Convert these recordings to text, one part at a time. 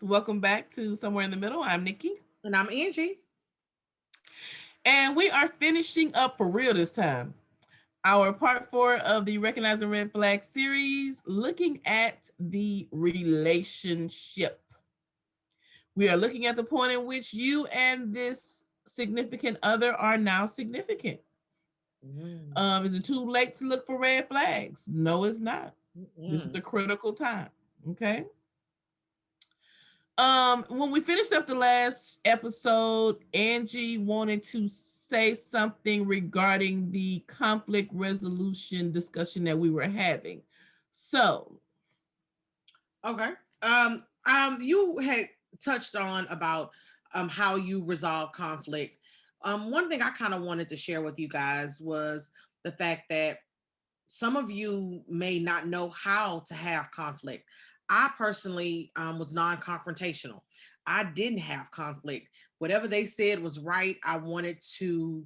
Welcome back to Somewhere in the Middle. I'm Nikki. And I'm Angie. And we are finishing up for real this time. Our part four of the Recognizing Red Flag series, looking at the relationship. We are looking at the point in which you and this significant other are now significant. Is it too late to look for red flags? No, it's not. This is the critical time. Okay. When we finished up the last episode, Angie wanted to say something regarding the conflict resolution discussion that we were having. So, Okay. You had touched on about how you resolve conflict. One thing I kind of wanted to share with you guys was the fact that some of you may not know how to have conflict. I personally was non-confrontational. I didn't have conflict. Whatever they said was right. I wanted to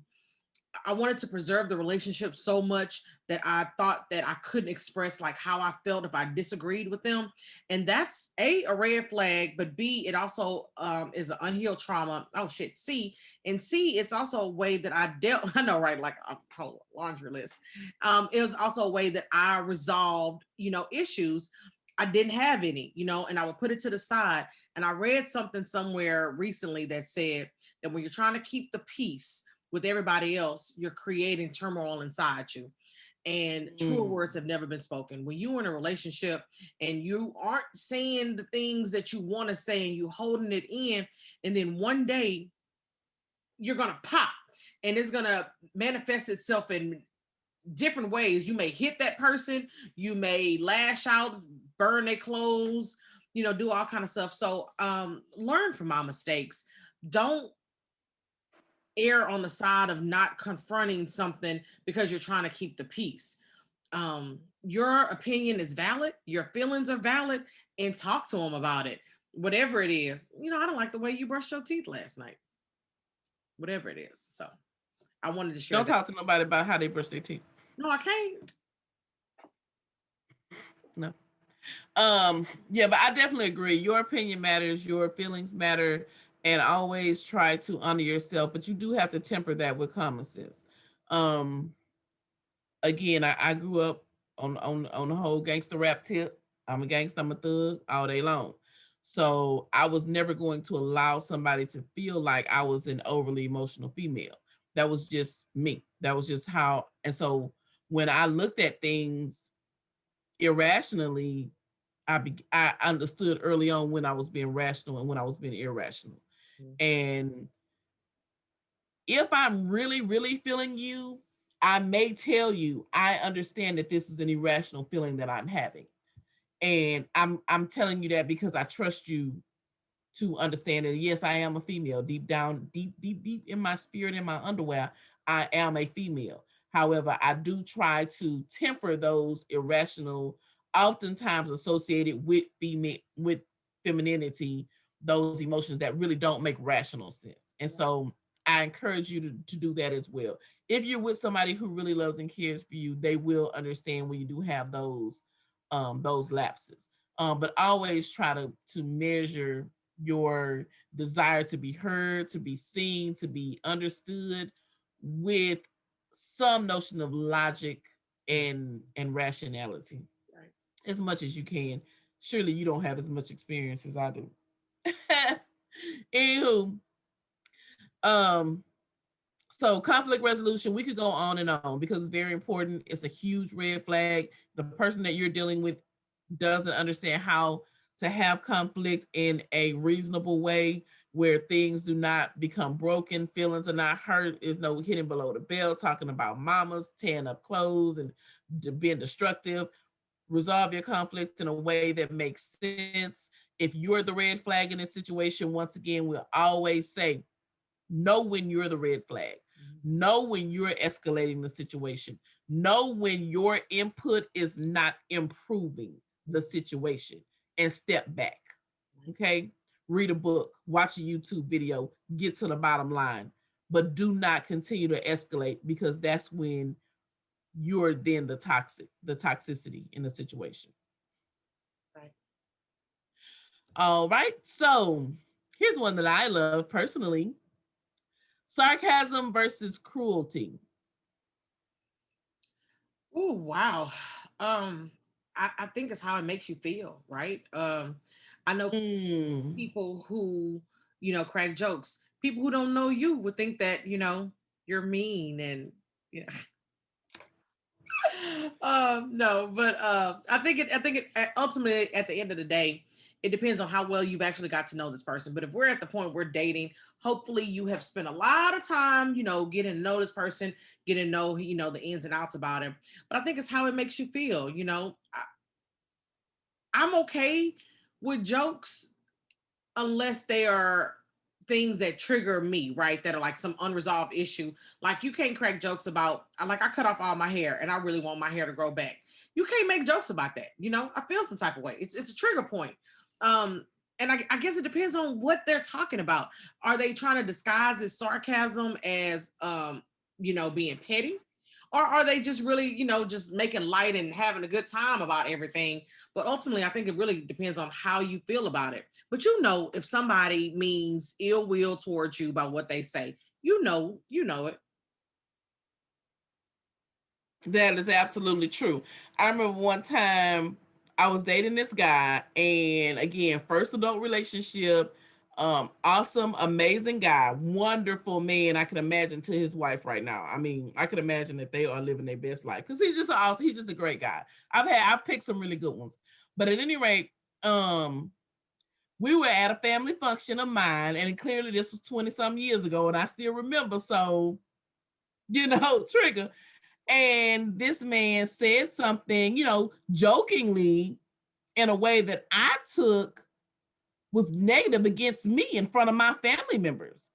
preserve the relationship so much that I thought that I couldn't express like how I felt if I disagreed with them. And that's a red flag, but B, it also is an unhealed trauma. Oh shit. C, it's also a way that I dealt, I know, right? Like a whole laundry list. It was also a way that I resolved, issues. I didn't have any, and I would put it to the side. And I read something somewhere recently that said that when you're trying to keep the peace with everybody else, you're creating turmoil inside you. And truer words have never been spoken. When you're in a relationship and you aren't saying the things that you want to say and you holding it in, and then one day you're gonna pop and it's gonna manifest itself in different ways. You may hit that person, you may lash out, burn their clothes, do all kind of stuff. So learn from my mistakes. Don't err on the side of not confronting something because you're trying to keep the peace. Your opinion is valid, your feelings are valid, and talk to them about it. Whatever it is, I don't like the way you brushed your teeth last night. Whatever it is. So I wanted to share don't that. talk to nobody about how they brush their teeth. No, I can't. No. Yeah, but I definitely agree. Your opinion matters, your feelings matter, and always try to honor yourself, but you do have to temper that with common sense. Um, Again, I grew up on the whole gangster rap tip. I'm a gangster, I'm a thug all day long. So I was never going to allow somebody to feel like I was an overly emotional female. That was just me. That was just how. And so when I looked at things irrationally, I understood early on when I was being rational and when I was being irrational. And if I'm really, really feeling you, I may tell you I understand that this is an irrational feeling that I'm having. And I'm telling you that because I trust you to understand that yes, I am a female. Deep down, deep in my spirit, in my underwear, I am a female. However, I do try to temper those irrational, oftentimes associated with femininity, those emotions that really don't make rational sense. And so I encourage you to do that as well. If you're with somebody who really loves and cares for you, they will understand when you do have those lapses. But always try to measure your desire to be heard, to be seen, to be understood with some notion of logic and rationality Right. as much as you can. Surely you don't have as much experience as I do. Anywho, um, so conflict resolution, we could go on and on because it's very important. It's a huge red flag. The person that you're dealing with doesn't understand how to have conflict in a reasonable way where things do not become broken, feelings are not hurt, is no hitting below the belt, talking about mamas, tearing up clothes and being destructive. Resolve your conflict in a way that makes sense. If you're the red flag in this situation, once again, we'll always say, know when you're the red flag. Know when you're escalating the situation. Know when your input is not improving the situation and step back. Okay? Read a book, watch a YouTube video, get to the bottom line, but do not continue to escalate because that's when you're then the toxicity in the situation. Right. All right. So here's one that I love personally: sarcasm versus cruelty. Oh wow. Um, I think it's how it makes you feel, right? I know Mm. people who, crack jokes. People who don't know you would think that, you're mean and you know. No, but I think it ultimately at the end of the day, it depends on how well you've actually got to know this person. But if we're at the point we're dating, hopefully you have spent a lot of time, getting to know this person, getting to know, the ins and outs about him. But I think it's how it makes you feel. I'm okay with jokes unless they are things that trigger me, right? That are like some unresolved issue. Like you can't crack jokes about, like I cut off all my hair and I really want my hair to grow back. You can't make jokes about that. I feel some type of way. It's a trigger point. Um, and I guess it depends on what they're talking about. Are they trying to disguise as sarcasm as being petty? Or are they just really, just making light and having a good time about everything? But ultimately, I think it really depends on how you feel about it. But if somebody means ill will towards you by what they say, it. That is absolutely true. I remember one time I was dating this guy, and again, first adult relationship, awesome, amazing guy, wonderful man. I can imagine to his wife right now. I mean, I could imagine that they are living their best life because he's just a great guy. I've picked some really good ones, but at any rate, um, we were at a family function of mine, and clearly this was 20 some years ago, and I still remember. So, trigger. And this man said something, jokingly in a way that I took was negative against me in front of my family members.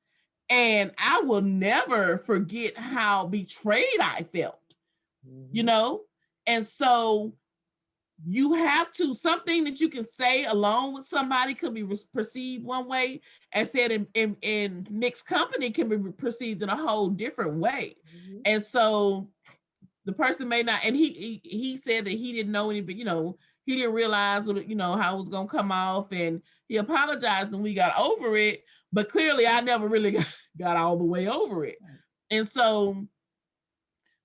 And I will never forget how betrayed I felt, you Mhm. know? And so you have to, something that you can say along with somebody could be perceived one way, and said in mixed company can be perceived in a whole different way. Mhm. And so the person may not, and he said that he didn't know any, but he didn't realize what how it was gonna come off, and he apologized, and we got over it. But clearly, I never really got all the way over it, and so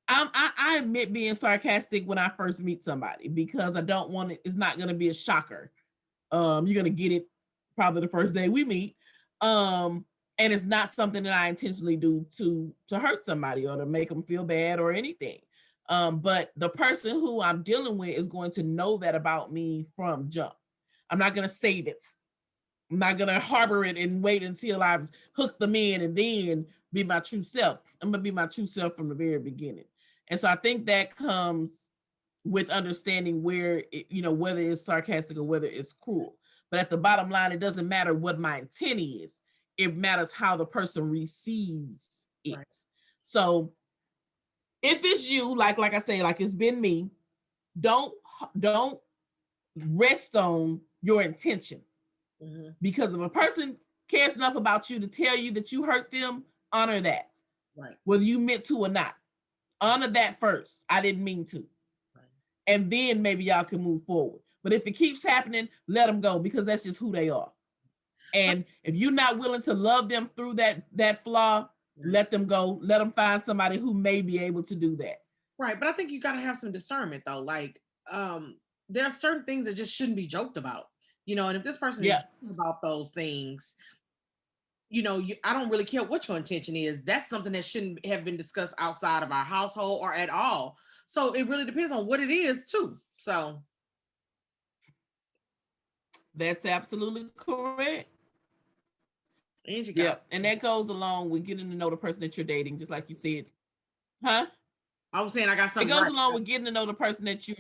I admit being sarcastic when I first meet somebody because I don't want it. It's not gonna be a shocker. You're gonna get it probably the first day we meet. Um, and it's not something that I intentionally do to hurt somebody or to make them feel bad or anything. But the person who I'm dealing with is going to know that about me from jump. I'm not gonna save it. I'm not gonna harbor it and wait until I've hooked them in and then be my true self. I'm gonna be my true self from the very beginning. And so I think that comes with understanding where whether it's sarcastic or whether it's cruel. But at the bottom line, it doesn't matter what my intent is. It matters how the person receives it. Right. So if it's you, like I say, like it's been me, don't don't rest on your intention, Mhm. because if a person cares enough about you to tell you that you hurt them, honor that, Right. whether you meant to or not. Honor that first. I didn't mean to, Right. and then maybe y'all can move forward. But if it keeps happening, let them go, because that's just who they are. And if you're not willing to love them through that flaw, Right. let them go. Let them find somebody who may be able to do that. Right. But I think you got to have some discernment though. Like, there are certain things that just shouldn't be joked about. And if this person is Yeah, joking about those things, I don't really care what your intention is. That's something that shouldn't have been discussed outside of our household or at all. So it really depends on what it is too. So that's absolutely correct. Angie got. Yep, and that goes along with getting to know the person that you're dating, just like you said, huh? I was saying I got It something goes right. along with getting to know the person that you.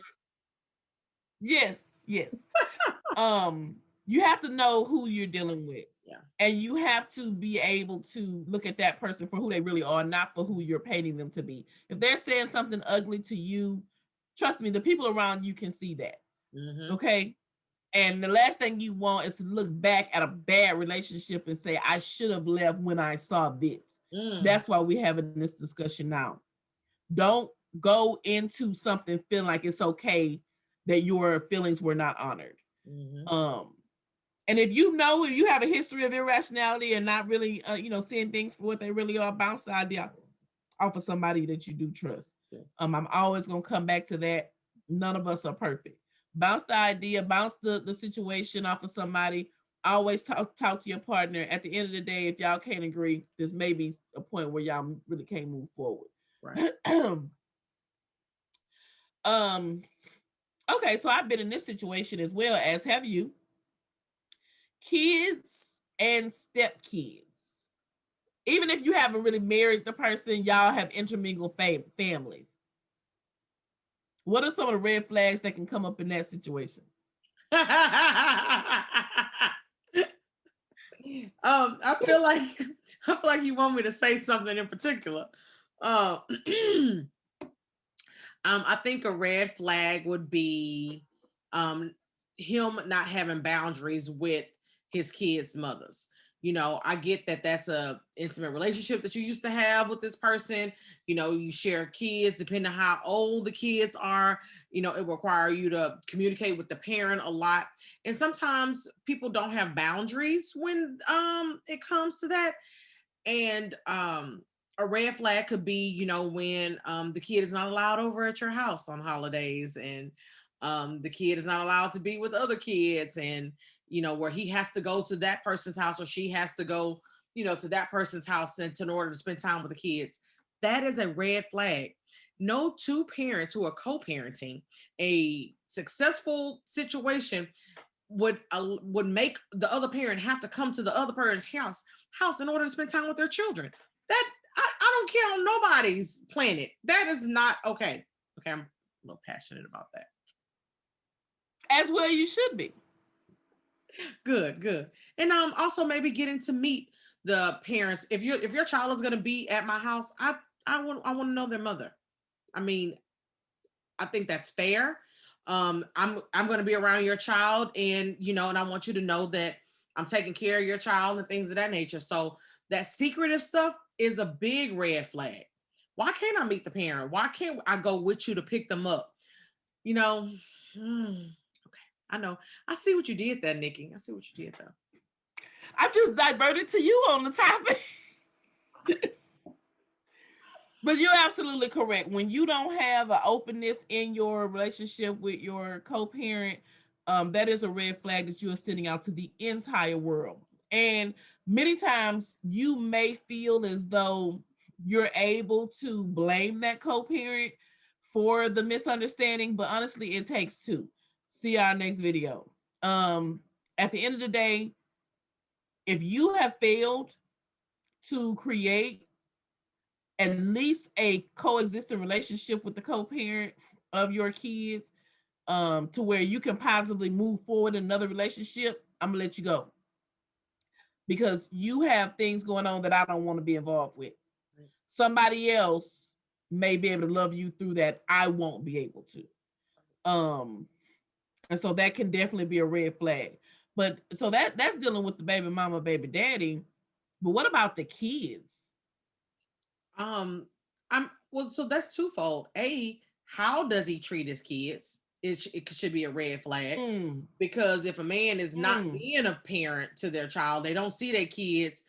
Yes, yes. You have to know who you're dealing with, Yeah. and you have to be able to look at that person for who they really are, not for who you're painting them to be. If they're saying something ugly to you, trust me, the people around you can see that. Mm-hmm. Okay. And the last thing you want is to look back at a bad relationship and say, I should have left when I saw this. Mm. That's why we're having this discussion now. Don't go into something feeling like it's okay that your feelings were not honored. Mm-hmm. Um, And if you have a history of irrationality and not really, seeing things for what they really are, bounce the idea off of somebody that you do trust. I'm always gonna come back to that. None of us are perfect. Bounce the idea, bounce the situation off of somebody. Always talk to your partner. At the end of the day, if y'all can't agree, there's maybe a point where y'all really can't move forward. Right. Okay, so I've been in this situation as well, as have you. Kids and stepkids. Even if you haven't really married the person, y'all have intermingled families. What are some of the red flags that can come up in that situation? I feel like you want me to say something in particular. I think a red flag would be him not having boundaries with his kids' mothers. I get that that's a intimate relationship that you used to have with this person. You share kids, depending on how old the kids are. It require you to communicate with the parent a lot. And sometimes people don't have boundaries when it comes to that. And a red flag could be, when the kid is not allowed over at your house on holidays, and the kid is not allowed to be with other kids, and where he has to go to that person's house, or she has to go, to that person's house in order to spend time with the kids. That is a red flag. No two parents who are co-parenting a successful situation would make the other parent have to come to the other parent's house in order to spend time with their children. That I don't care on nobody's planet. That is not okay. Okay, I'm a little passionate about that. As well, you should be. Good. And also maybe getting to meet the parents. If your child is going to be at my house, I want to know their mother. I mean, I think that's fair. I'm going to be around your child, and and I want you to know that I'm taking care of your child and things of that nature. So that secretive stuff is a big red flag. Why can't I meet the parent? Why can't I go with you to pick them up? Okay. I know. I see what you did there, Nikki. I see what you did there. I just diverted to you on the topic. But you're absolutely correct. When you don't have an openness in your relationship with your co-parent, that is a red flag that you are sending out to the entire world. And many times you may feel as though you're able to blame that co-parent for the misunderstanding, but honestly, it takes two. See our next video. At the end of the day, if you have failed to create at least a coexisting relationship with the co-parent of your kids, to where you can positively move forward in another relationship, I'm gonna let you go, because you have things going on that I don't want to be involved with. Somebody else may be able to love you through that. I won't be able to. And so that can definitely be a red flag. But so that's dealing with the baby mama, baby daddy. But what about the kids? So that's twofold. How does he treat his kids? It should be a red flag. Because if a man is not being a parent to their child, they don't see their kids.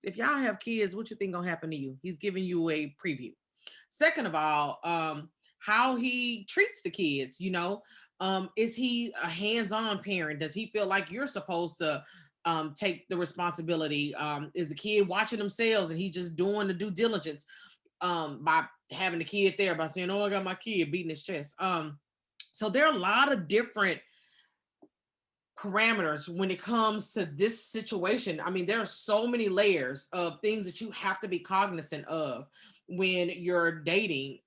If y'all have kids, what you think gonna happen to you? He's giving you a preview. Second of all, how he treats the kids, is he a hands-on parent? Does he feel like you're supposed to take the responsibility? Is the kid watching themselves and he just doing the due diligence by having the kid there, by saying, "Oh, I got my kid," beating his chest? So there are a lot of different parameters when it comes to this situation. I mean, there are so many layers of things that you have to be cognizant of when you're dating.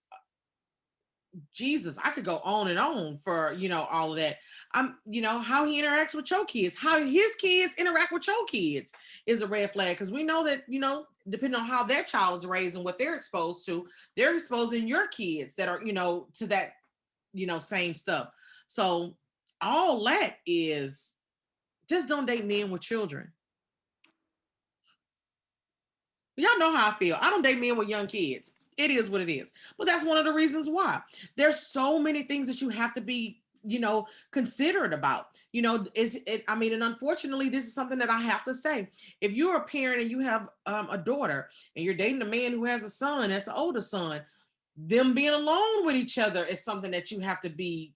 Jesus, I could go on and on for all of that. How he interacts with your kids, how his kids interact with your kids is a red flag, because we know that depending on how their child is raised and what they're exposed to, they're exposing your kids that are to that same stuff. So all that is, just don't date men with children. Y'all know how I feel. I don't date men with young kids. It is what it is. But that's one of the reasons why. There's so many things that you have to be, considerate about. Is it, I mean, and unfortunately, this is something that I have to say. If you're a parent and you have a daughter and you're dating a man who has a son that's an older son, them being alone with each other is something that you have to be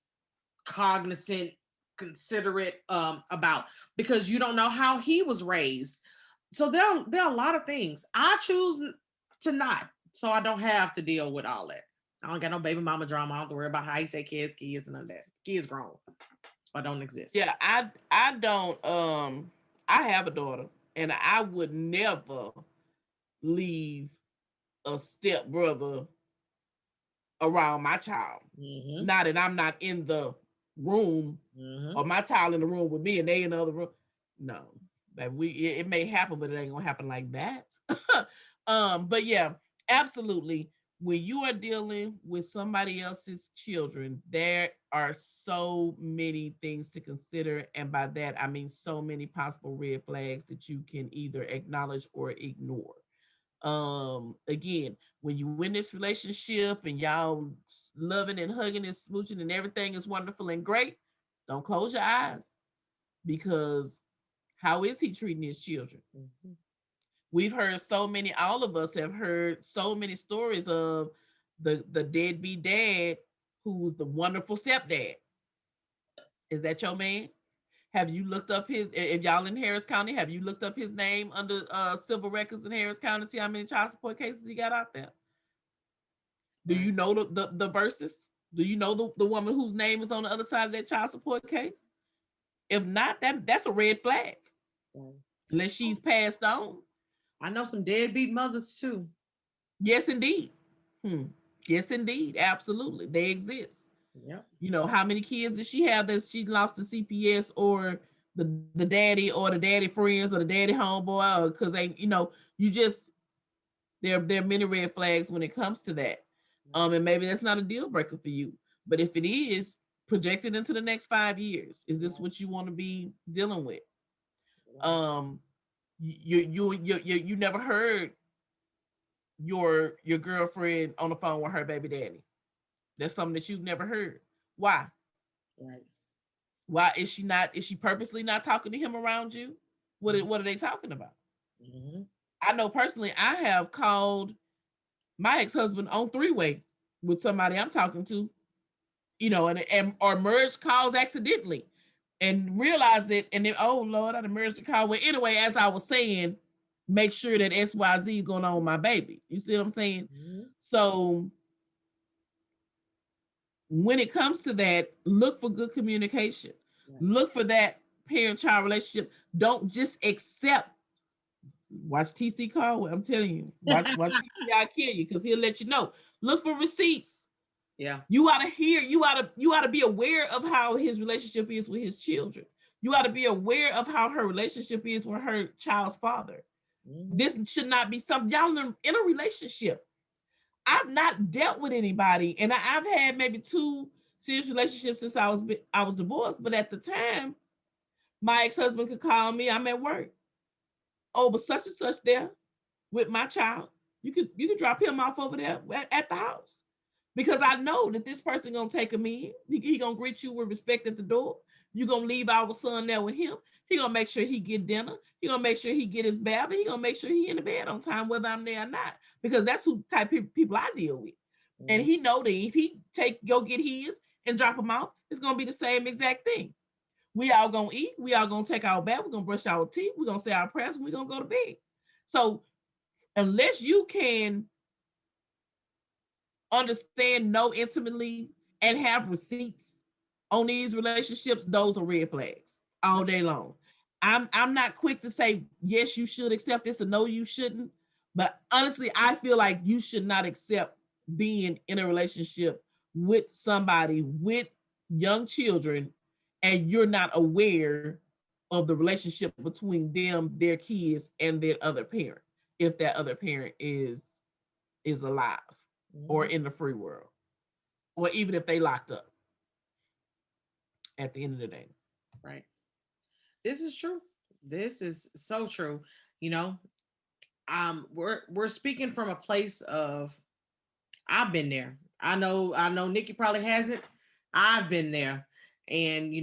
cognizant, considerate about, because you don't know how he was raised. So there are a lot of things I choose to not, so I don't have to deal with all that. I don't got no baby mama drama. I don't have to worry about how he take care of his kids and none of that. Kids grown or don't exist. Yeah, I don't I have a daughter and I would never leave a step brother around my child. Mm-hmm. Now that I'm not in the room, Mm-hmm. or my child in the room with me and they in the other room. No, that it may happen, but it ain't gonna happen like that. But yeah, absolutely. When you are dealing with somebody else's children, there are so many things to consider. And by that, I mean so many possible red flags that you can either acknowledge or ignore. Again, when you win this relationship and y'all loving and hugging and smooching and everything is wonderful and great, don't close your eyes, because how is he treating his children? Mm-hmm. We've heard so many, all of us have heard so many stories of the deadbeat dad who's the wonderful stepdad. Is that your man? Have you looked up his, if y'all in Harris County, have you looked up his name under civil records in Harris County, see how many child support cases he got out there? Do Right. you know the verses? Do you know the woman whose name is on the other side of that child support case? If not, that's a red flag. Right. Unless she's passed on. I know some deadbeat mothers too. Yes, indeed. Hmm. Yes, indeed. Absolutely. They exist. Yep. You know, how many kids does she have that she lost to CPS or the daddy or the daddy friends or the daddy homeboy, or because they, you just, there are many red flags when it comes to that. And maybe that's not a deal breaker for you. But if it is, projected into the next 5 years, is this what you want to be dealing with? Um, you never heard your girlfriend on the phone with her baby daddy. That's something that you've never heard. Why? Right. Why is she not? Is she purposely not talking to him around you? What are they talking about? Mm-hmm. I know personally, I have called my ex-husband on three-way with somebody I'm talking to, and or merged calls accidentally and realized it, and then, oh Lord, I merged the call. Well, anyway, as I was saying, make sure that XYZ is going on with my baby. You see what I'm saying? Mm-hmm. So when it comes to that, look for good communication. Right. Look for that parent-child relationship. Don't just accept. Watch TC Caldwell. I'm telling you, watch TC kill you, because he'll let you know. Look for receipts. Yeah. You ought to hear. You ought to be aware of how his relationship is with his children. You ought to be aware of how her relationship is with her child's father. Mm-hmm. This should not be something y'all in a relationship. I've not dealt with anybody, and I've had maybe 2 serious relationships since I was divorced. But at the time, my ex-husband could call me. I'm at work. Oh, but such and such there with my child. You could drop him off over there at the house, because I know that this person gonna take him in. He gonna greet you with respect at the door. You gonna leave our son there with him. He gonna make sure he get dinner. He gonna make sure he get his bath. And he gonna make sure he in the bed on time, whether I'm there or not, because that's who type of people I deal with. Mm-hmm. And he know that if he go get his and drop him off, it's gonna be the same exact thing. We all gonna eat. We all gonna take our bath. We're gonna brush our teeth. We're gonna say our prayers. And we're gonna go to bed. So unless you can understand, know intimately, and have receipts on these relationships, those are red flags all day long. I'm not quick to say yes, you should accept this, or no, you shouldn't. But honestly, I feel like you should not accept being in a relationship with somebody with young children, and you're not aware of the relationship between them, their kids, and their other parent, if that other parent is alive or Mm-hmm. in the free world, or even if they locked up at the end of the day. Right. This is true. This is so true. You know, we're speaking from a place of, I've been there. I know Nikki probably hasn't. I've been there. And,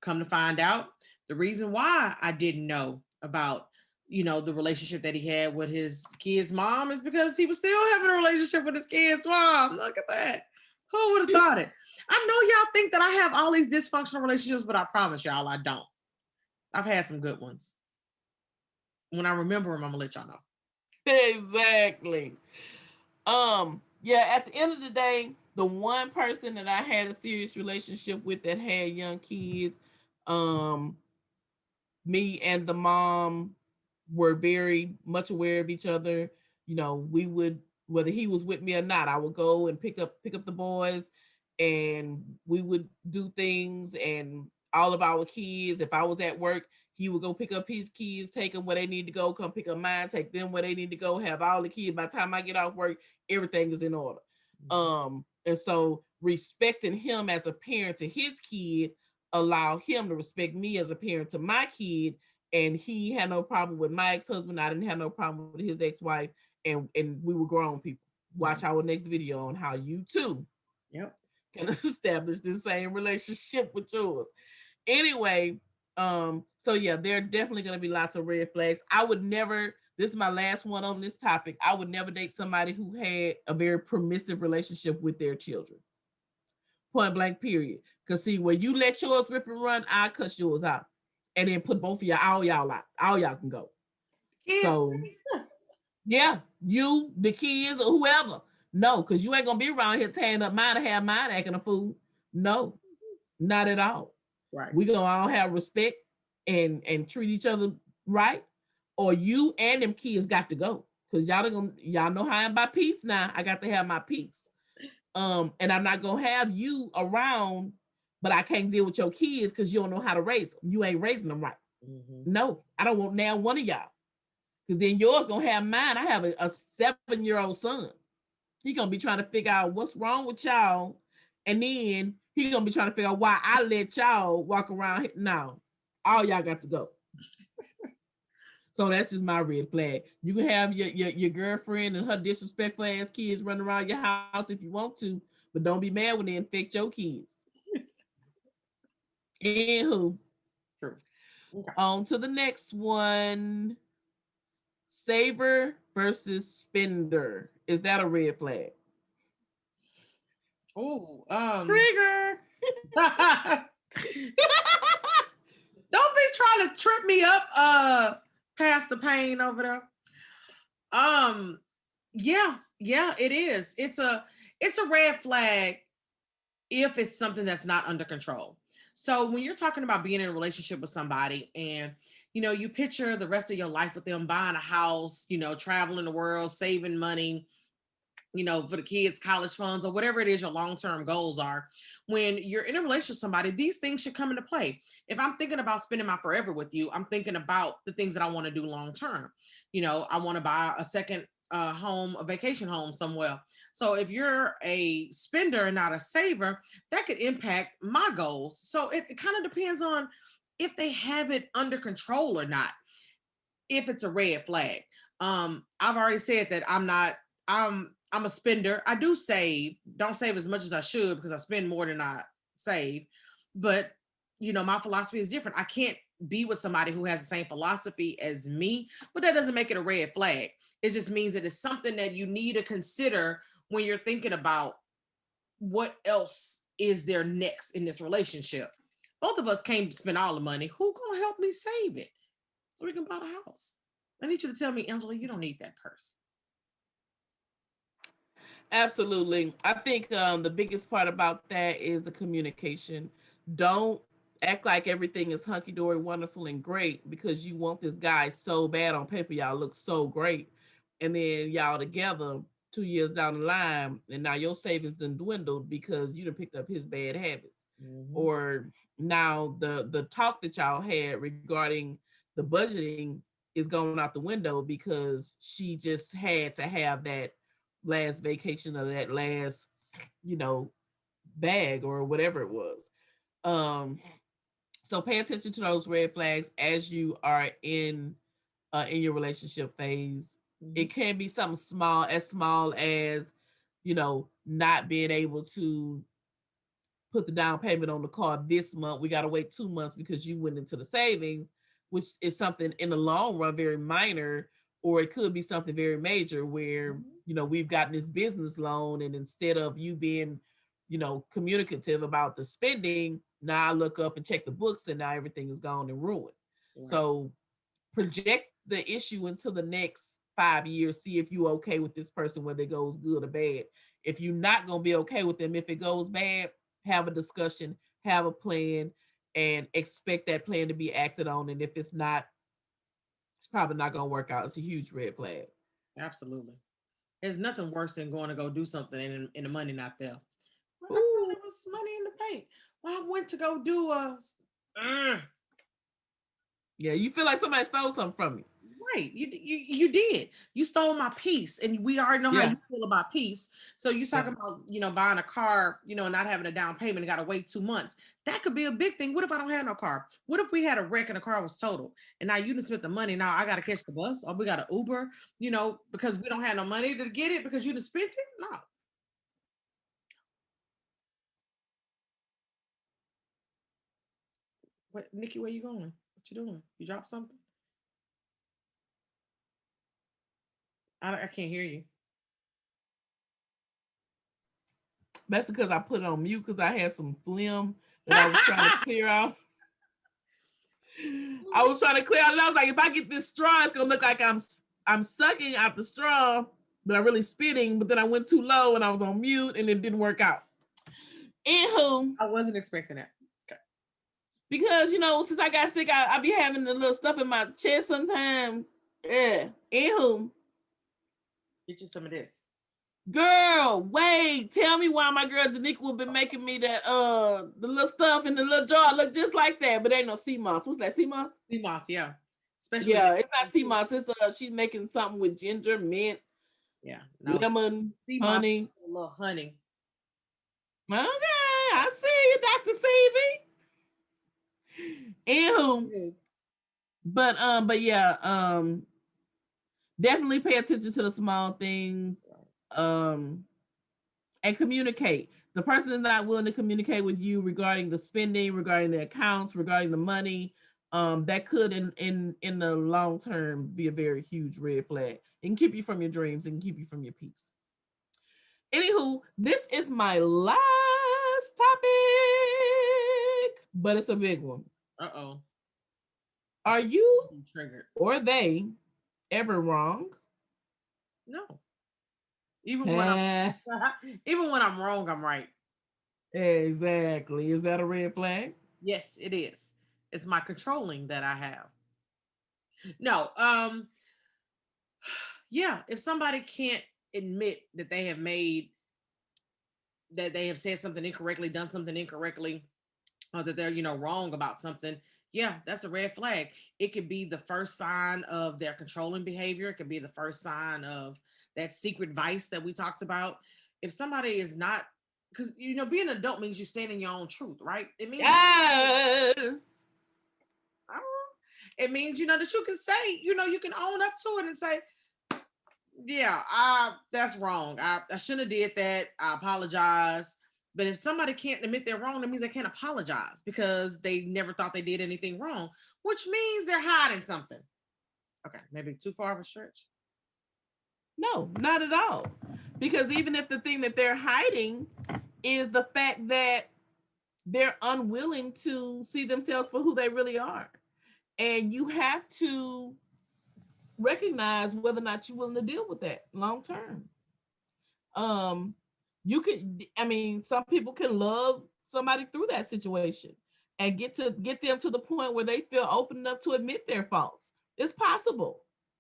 come to find out, the reason why I didn't know about, the relationship that he had with his kid's mom is because he was still having a relationship with his kid's mom. Look at that. Who would have thought it? I know y'all think that I have all these dysfunctional relationships, but I promise y'all I don't. I've had some good ones. When I remember them, I'm gonna let y'all know. Exactly. Yeah, at the end of the day, the one person that I had a serious relationship with that had young kids, um, me and the mom were very much aware of each other. We would, whether he was with me or not, I would go and pick up the boys, and we would do things. And all of our kids, if I was at work, he would go pick up his kids, take them where they need to go, come pick up mine, take them where they need to go, have all the kids. By the time I get off work, everything is in order. And so respecting him as a parent to his kid allow him to respect me as a parent to my kid. And he had no problem with my ex-husband. I didn't have no problem with his ex-wife. And we were grown people. Watch our next video on how you too can establish the same relationship with yours. Anyway, so yeah, there are definitely going to be lots of red flags. I would never, this is my last one on this topic, I would never date somebody who had a very permissive relationship with their children. Point blank, period. Because see, when you let yours rip and run, I cuss yours out. And then put both of y'all, all y'all out. All y'all can go. Kids. So yeah, you, the kids, or whoever. No, because you ain't gonna be around here tearing up mine to have mine acting a fool. No, not at all. Right. We gonna all have respect and treat each other right. Or you and them kids got to go. Cause y'all know how I'm by peace now. I got to have my peace. And I'm not gonna have you around, but I can't deal with your kids because you don't know how to raise them. You ain't raising them right. No, I don't want now one of y'all. Because then yours gonna have mine. I have a 7-year-old son. He gonna be trying to figure out what's wrong with y'all, and then he gonna be trying to figure out why I let y'all walk around. Now, all y'all got to go. So that's just my red flag. You can have your girlfriend and her disrespectful ass kids running around your house if you want to, but don't be mad when they infect your kids. Anywho, True. Okay. on to the next one. Saver versus spender. Is that a red flag? Oh, Trigger. don't be trying to trip me up, past the pain over there. Yeah, it is. It's a red flag if it's something that's not under control. So when you're talking about being in a relationship with somebody and you picture the rest of your life with them, buying a house, traveling the world, saving money, for the kids' college funds or whatever it is your long-term goals are. When you're in a relationship with somebody, these things should come into play. If I'm thinking about spending my forever with you, I'm thinking about the things that I want to do long-term. I want to buy a second home, a vacation home somewhere. So if you're a spender and not a saver, that could impact my goals. So it kind of depends on if they have it under control or not. If it's a red flag. I've already said that I'm a spender. I do save. Don't save as much as I should because I spend more than I save. But my philosophy is different. I can't be with somebody who has the same philosophy as me, but that doesn't make it a red flag. It just means that it's something that you need to consider when you're thinking about what else is there next in this relationship. Both of us can't spend all the money. Who gonna help me save it so we can buy the house? I need you to tell me, Angela, you don't need that purse. Absolutely. I think the biggest part about that is the communication. Don't act like everything is hunky dory, wonderful, and great because you want this guy so bad on paper. Y'all look so great. And then y'all together 2 years down the line, and now your savings done dwindled because you done picked up his bad habits. Or now the talk that y'all had regarding the budgeting is going out the window because she just had to have that last vacation or that last, you know, bag or whatever it was. Um, so pay attention to those red flags as you are in your relationship phase. It can be something small as not being able to put the down payment on the car this month. We got to wait 2 months because you went into the savings, which is something in the long run very minor, or it could be something very major where, we've gotten this business loan, and instead of you being, communicative about the spending, now I look up and check the books and now everything is gone and ruined. Right. So project the issue into the next 5 years. See if you're okay with this person, whether it goes good or bad. If you're not going to be okay with them, if it goes bad, have a discussion, have a plan, and expect that plan to be acted on. And if it's not, it's probably not going to work out. It's a huge red flag. Absolutely. There's nothing worse than going to go do something and the money not there. Well, I thought Ooh. there was money in the bank. Well, I went to go do Yeah, you feel like somebody stole something from you. right. You did. You stole my peace, and we already know how Yeah. you feel about peace. So you talking about buying a car, not having a down payment and got to wait 2 months. That could be a big thing. What if I don't have no car? What if we had a wreck and the car was totaled, and now you didn't spend the money? Now I got to catch the bus, or we got to Uber, because we don't have no money to get it because you done spent it. No. What, Nikki? Where you going? What you doing? You dropped something? I can't hear you. That's because I put it on mute because I had some phlegm that I was trying to clear out. I was trying to clear out, and I was like, if I get this straw, it's gonna look like I'm sucking out the straw, but I'm really spitting. But then I went too low and I was on mute, and it didn't work out. Anywho, I wasn't expecting that. Okay. Because since I got sick, I be having the little stuff in my chest sometimes. Yeah. Anywho, Get you some of this. girl, wait. Tell me why my girl Janika will be making me that the little stuff in the little jar look just like that, but ain't no sea moss. What's that? Sea moss? Sea moss, yeah. Especially it's not sea moss. It's she's making something with ginger, mint, lemon, sea honey. moss, a little honey. Okay, I see you, Dr. CB. Anywho, but yeah, definitely pay attention to the small things. And communicate. The person is not willing to communicate with you regarding the spending, regarding the accounts, regarding the money. That could in the long term be a very huge red flag. It can keep you from your dreams and keep you from your peace. Anywho, this is my last topic, but it's a big one. Uh-oh. Are you triggered or they ever wrong? No. Even when I'm wrong, I'm right. Exactly. Is that a red flag? Yes, it is. It's my controlling that I have. No, yeah, if somebody can't admit that they have said something incorrectly, done something incorrectly, or that they're, wrong about something, yeah, that's a red flag. It could be the first sign of their controlling behavior. It could be the first sign of that secret vice that we talked about. If somebody is not, because being an adult means you stand in your own truth, right? It means it means that you can say, you can own up to it and say, yeah, that's wrong. I shouldn't have did that. I apologize. But if somebody can't admit they're wrong, that means they can't apologize because they never thought they did anything wrong, which means they're hiding something. Okay, maybe too far of a stretch. No, not at all. Because even if the thing that they're hiding is the fact that they're unwilling to see themselves for who they really are. And you have to recognize whether or not you're willing to deal with that long term. You could, some people can love somebody through that situation and get them to the point where they feel open enough to admit their faults. It's possible.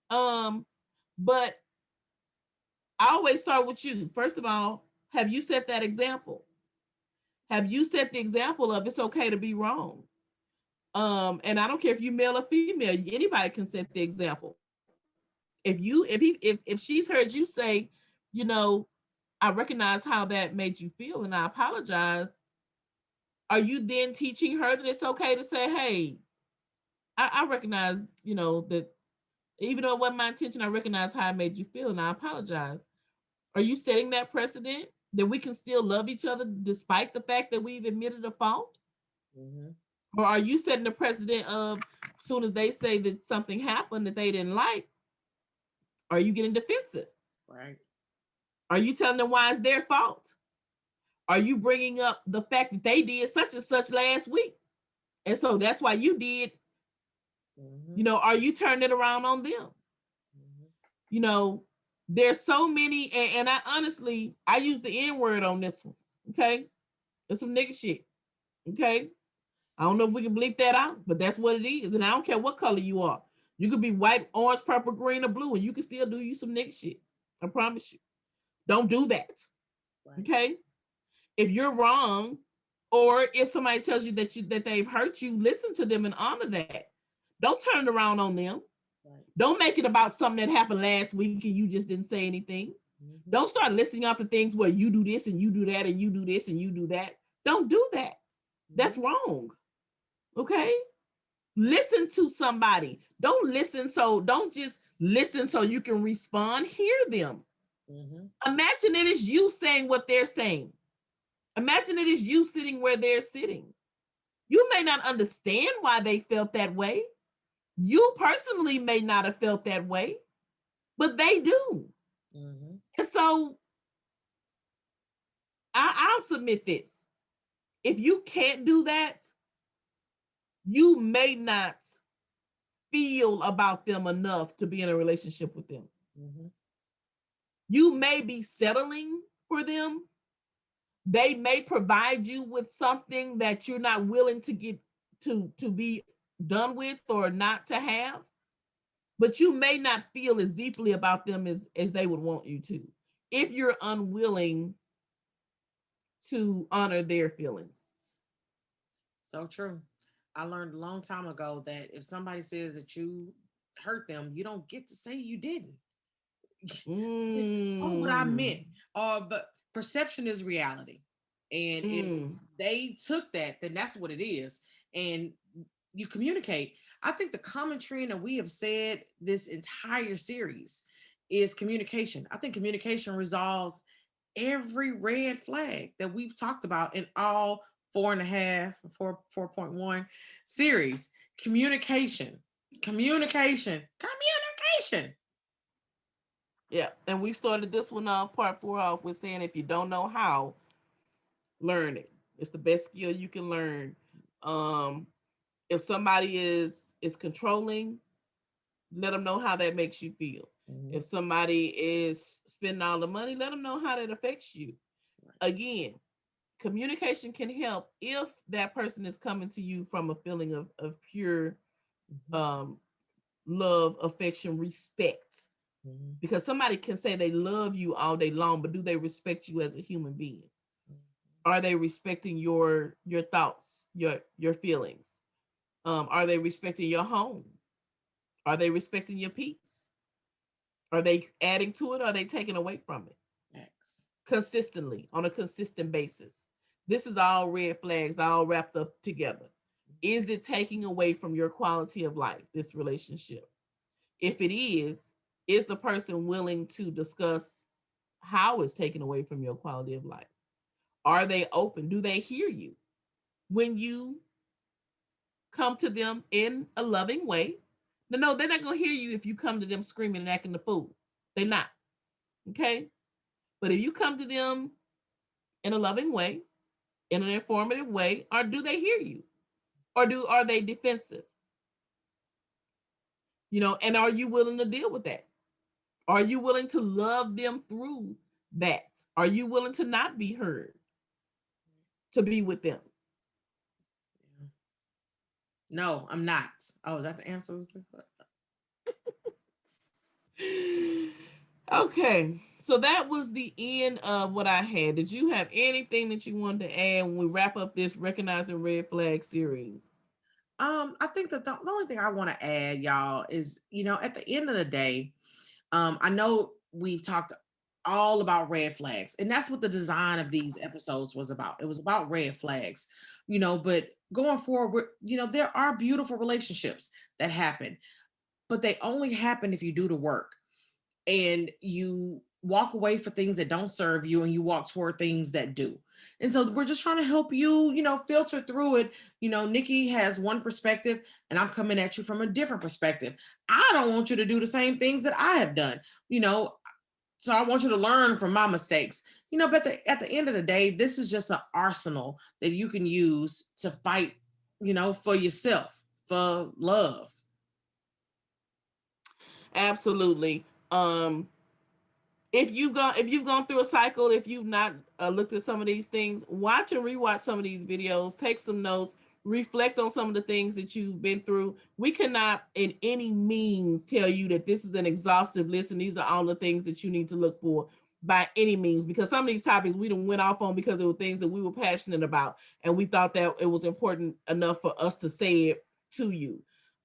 But I always start with you. First of all, have you set that example? Have you set the example of it's okay to be wrong? And I don't care if you male or female, anybody can set the example. If she's heard you say, I recognize how that made you feel and I apologize, are you then teaching her that it's okay to say, hey, I recognize, that even though it wasn't my intention, I recognize how I made you feel and I apologize. Are you setting that precedent that we can still love each other despite the fact that we've admitted a fault? Mm-hmm. Or are you setting the precedent of as soon as they say that something happened that they didn't like, are you getting defensive? Right. Are you telling them why it's their fault? Are you bringing up the fact that they did such and such last week? And so that's why you did, Mm-hmm. you know, are you turning it around on them? Mm-hmm. You know, there's so many, and I honestly, I use the N word on this one. Okay. It's some nigga shit. Okay. I don't know if we can bleep that out, but that's what it is. And I don't care what color you are. You could be white, orange, purple, green, or blue, and you can still do you some nigga shit. I promise you. Don't do that. Right. Okay. If you're wrong, or if somebody tells you that they've hurt you, listen to them and honor that. Don't turn it around on them. Right. Don't make it about something that happened last week and you just didn't say anything. Mm-hmm. Don't start listing out the things where you do this and you do that and you do this and you do that. Don't do that. That's wrong. Okay? Listen to somebody. Don't just listen so you can respond. Hear them. Mm-hmm. Imagine it is you saying what they're saying. Imagine it is you sitting where they're sitting. You may not understand why they felt that way. You personally may not have felt that way, but they do. Mm-hmm. And so I'll submit this. If you can't do that, you may not feel about them enough to be in a relationship with them. Mm-hmm. You may be settling for them. They may provide you with something that you're not willing to get to be done with or not to have, but you may not feel as deeply about them as they would want you to if you're unwilling to honor their feelings. So true. I learned a long time ago that if somebody says that you hurt them, you don't get to say you didn't. Oh, but I meant. Mm, But perception is reality. And if mm. they took that, then that's what it is. And you communicate. I think the common trend that we have said this entire series is communication. I think communication resolves every red flag that we've talked about in all 4.1 series. Communication, communication, communication. Yeah, and we started this one off, part 4 off with saying if you don't know how, learn it. It's the best skill you can learn. Um, if somebody is controlling, let them know how that makes you feel. Mhm. If somebody is spending all the money, let them know how that affects you. Right. Again, communication can help if that person is coming to you from a feeling of pure Mhm. um, love, affection, respect. Mhm. Because somebody can say they love you all day long, but do they respect you as a human being? Mhm. Are they respecting your thoughts, your feelings? Are they respecting your home? Are they respecting your peace? Are they adding to it? Or are they taking away from it X. consistently on a consistent basis? This is all red flags, all wrapped up together. Is it taking away from your quality of life, this relationship? If it is the person willing to discuss how it's taken away from your quality of life? Are they open? Do they hear you when you come to them in a loving way? No, they're not going to hear you if you come to them screaming and acting the fool. They're not. Okay. But if you come to them in a loving way, in an informative way, or do they hear you? Or are they defensive? You know, and are you willing to deal with that? Are you willing to love them through that? Are you willing to not be heard to be with them? Yeah. No, I'm not. Oh, is that the answer? Okay. So that was the end of what I had. Did you have anything that you wanted to add when we wrap up this Recognizing Red Flag series? I think that the only thing I want to add, y'all, is at the end of the day, I know we've talked all about red flags, and that's what the design of these episodes was about. It was about red flags, but going forward, there are beautiful relationships that happen, but they only happen if you do the work and you walk away for things that don't serve you and you walk toward things that do. And so we're just trying to help you, filter through it. Nikki has one perspective and I'm coming at you from a different perspective. I don't want you to do the same things that I have done, so I want you to learn from my mistakes. But at the end of the day, this is just an arsenal that you can use to fight, for yourself, for love. Absolutely. If you've gone through a cycle, if you've not looked at some of these things, watch and rewatch some of these videos, take some notes, reflect on some of the things that you've been through. We cannot in any means tell you that this is an exhaustive list and these are all the things that you need to look for by any means, because some of these topics we done went off on because it were things that we were passionate about and we thought that it was important enough for us to say it to you.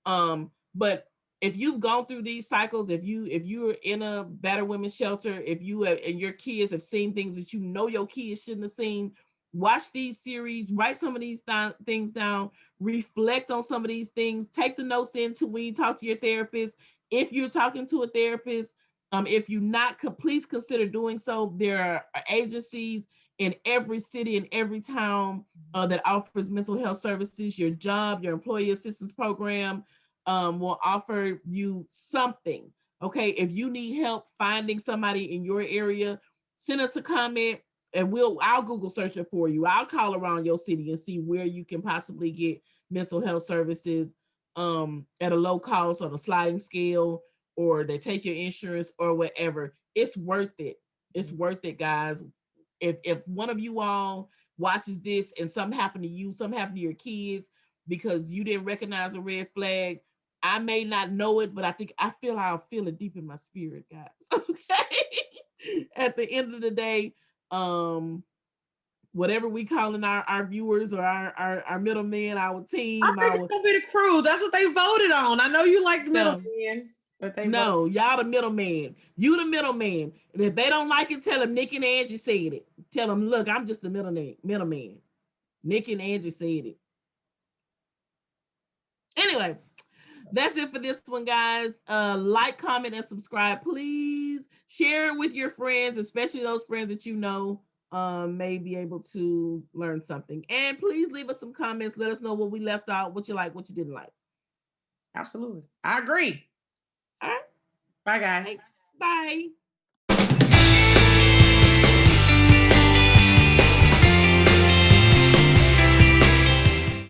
But if you've gone through these cycles, if you're in a battered women's shelter, if you have, and your kids have seen things that your kids shouldn't have seen, watch these series, write some of these things down, reflect on some of these things, take the notes into when you talk to your therapist. If you're talking to a therapist, if you're not, please consider doing so. There are agencies in every city and every town that offers mental health services. Your job, your employee assistance program, will offer you something. Okay, if you need help finding somebody in your area, send us a comment and I'll Google search it for you. I'll call around your city and see where you can possibly get mental health services at a low cost on a sliding scale, or they take your insurance or whatever. It's worth it. It's worth it, guys. If one of you all watches this and something happened to you, something happened to your kids because you didn't recognize a red flag, I may not know it, but I'll feel it deep in my spirit, guys. Okay. At the end of the day, whatever we calling our viewers or our middlemen, our I team, think it's our gonna be the crew. That's what they voted on. I know you like the no, middleman, but they voted. no, y'all the middleman. You the middleman. And if they don't like it, tell them Nick and Angie said it. Tell them, look, I'm just the middleman. Nick and Angie said it. Anyway, that's it for this one, guys. Like, comment, and subscribe, please. Share it with your friends, especially those friends that you know may be able to learn something. And please leave us some comments. Let us know what we left out, what you like, what you didn't like. Absolutely. I agree. All right. Bye, guys. Thanks. Bye.